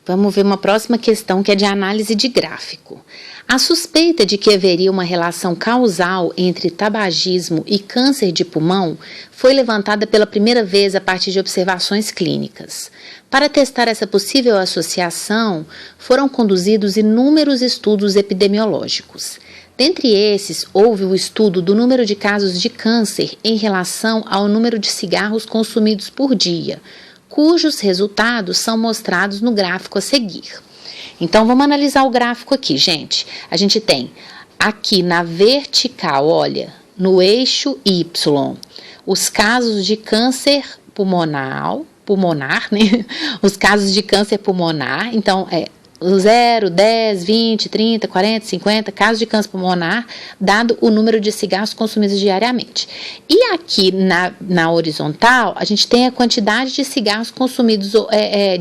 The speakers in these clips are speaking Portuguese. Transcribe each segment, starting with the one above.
Vamos ver uma próxima questão que é de análise de gráfico. A suspeita de que haveria uma relação causal entre tabagismo e câncer de pulmão foi levantada pela primeira vez a partir de observações clínicas. Para testar essa possível associação, foram conduzidos inúmeros estudos epidemiológicos. Dentre esses, houve o estudo do número de casos de câncer em relação ao número de cigarros consumidos por dia, cujos resultados são mostrados no gráfico a seguir. Então, vamos analisar o gráfico aqui, gente. A gente tem aqui na vertical, olha, no eixo Y, os casos de câncer pulmonar, né? Os casos de câncer pulmonar, então, 0, 10, 20, 30, 40, 50 casos de câncer pulmonar, dado o número de cigarros consumidos diariamente. E aqui na horizontal, a gente tem a quantidade de cigarros consumidos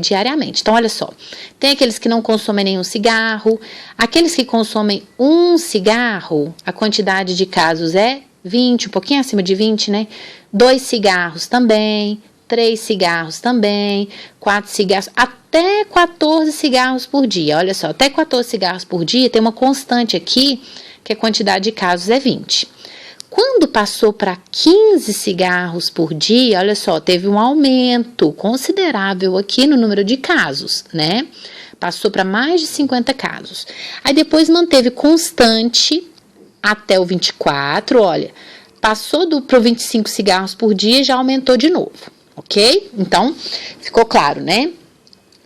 diariamente. Então, olha só, tem aqueles que não consomem nenhum cigarro, aqueles que consomem um cigarro, a quantidade de casos é 20, um pouquinho acima de 20, né? 2 cigarros também, 3 cigarros também, 4 cigarros, até 14 cigarros por dia. Olha só, até 14 cigarros por dia tem uma constante aqui, que a quantidade de casos é 20. Quando passou para 15 cigarros por dia, olha só, teve um aumento considerável aqui no número de casos, né? Passou para mais de 50 casos. Aí depois manteve constante até o 24, olha, passou para 25 cigarros por dia e já aumentou de novo. Ok? Então, ficou claro, né?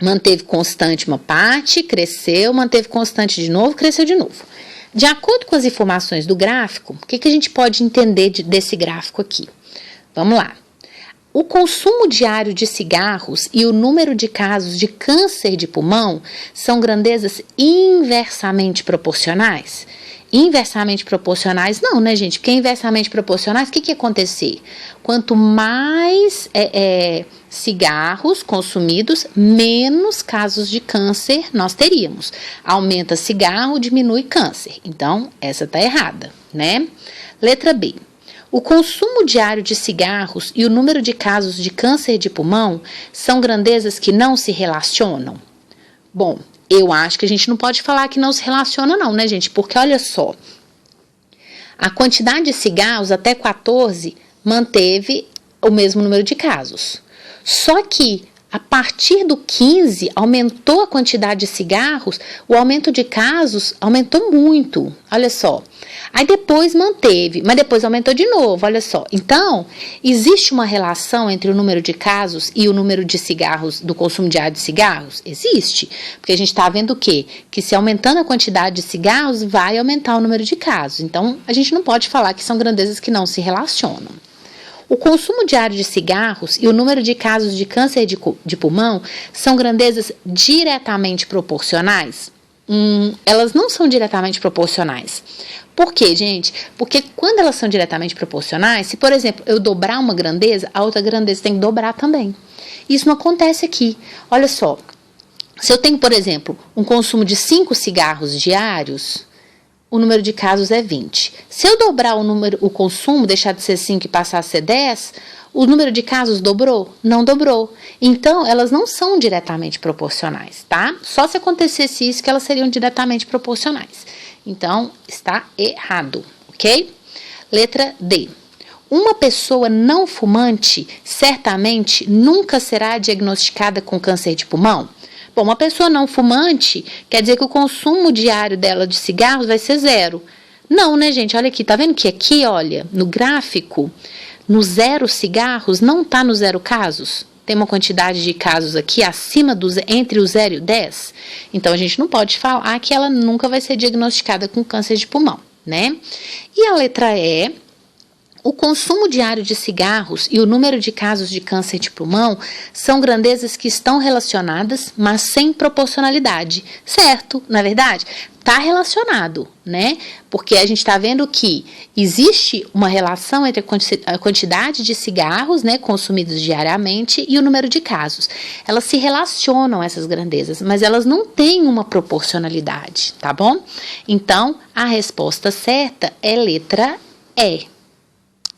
Manteve constante uma parte, cresceu, manteve constante de novo, cresceu de novo. De acordo com as informações do gráfico, o que a gente pode entender desse gráfico aqui? Vamos lá. O consumo diário de cigarros e o número de casos de câncer de pulmão são grandezas inversamente proporcionais? Inversamente proporcionais, não, né, gente? Porque inversamente proporcionais, o que ia acontecer? Quanto mais cigarros consumidos, menos casos de câncer nós teríamos. Aumenta cigarro, diminui câncer. Então, essa tá errada, né? Letra B. O consumo diário de cigarros e o número de casos de câncer de pulmão são grandezas que não se relacionam? Bom, eu acho que a gente não pode falar que não se relaciona não, né, gente? Porque olha só, a quantidade de cigarros até 14 manteve o mesmo número de casos. Só que a partir do 15 aumentou a quantidade de cigarros, o aumento de casos aumentou muito, olha só. Aí depois manteve, mas depois aumentou de novo, olha só. Então, existe uma relação entre o número de casos e o número de cigarros, do consumo diário de cigarros? Existe, porque a gente está vendo o quê? Que se aumentando a quantidade de cigarros, vai aumentar o número de casos. Então, a gente não pode falar que são grandezas que não se relacionam. O consumo diário de cigarros e o número de casos de câncer de pulmão são grandezas diretamente proporcionais? Elas não são diretamente proporcionais. Por quê, gente? Porque quando elas são diretamente proporcionais, se, por exemplo, eu dobrar uma grandeza, a outra grandeza tem que dobrar também. Isso não acontece aqui. Olha só, se eu tenho, por exemplo, um consumo de 5 cigarros diários, o número de casos é 20. Se eu dobrar o consumo, deixar de ser 5 e passar a ser 10, o número de casos dobrou? Não dobrou. Então, elas não são diretamente proporcionais, tá? Só se acontecesse isso que elas seriam diretamente proporcionais. Então, está errado, ok? Letra D. Uma pessoa não fumante certamente nunca será diagnosticada com câncer de pulmão? Bom, uma pessoa não fumante quer dizer que o consumo diário dela de cigarros vai ser 0. Não, né, gente? Olha aqui, tá vendo que aqui, olha, no gráfico, no 0 cigarros, não tá no 0 casos? Tem uma quantidade de casos aqui acima entre o 0 e o 10. Então, a gente não pode falar que ela nunca vai ser diagnosticada com câncer de pulmão, né? E a letra E. O consumo diário de cigarros e o número de casos de câncer de pulmão são grandezas que estão relacionadas, mas sem proporcionalidade. Certo, na verdade, está relacionado, né? Porque a gente está vendo que existe uma relação entre a quantidade de cigarros, né, consumidos diariamente e o número de casos. Elas se relacionam, essas grandezas, mas elas não têm uma proporcionalidade, tá bom? Então, a resposta certa é letra E.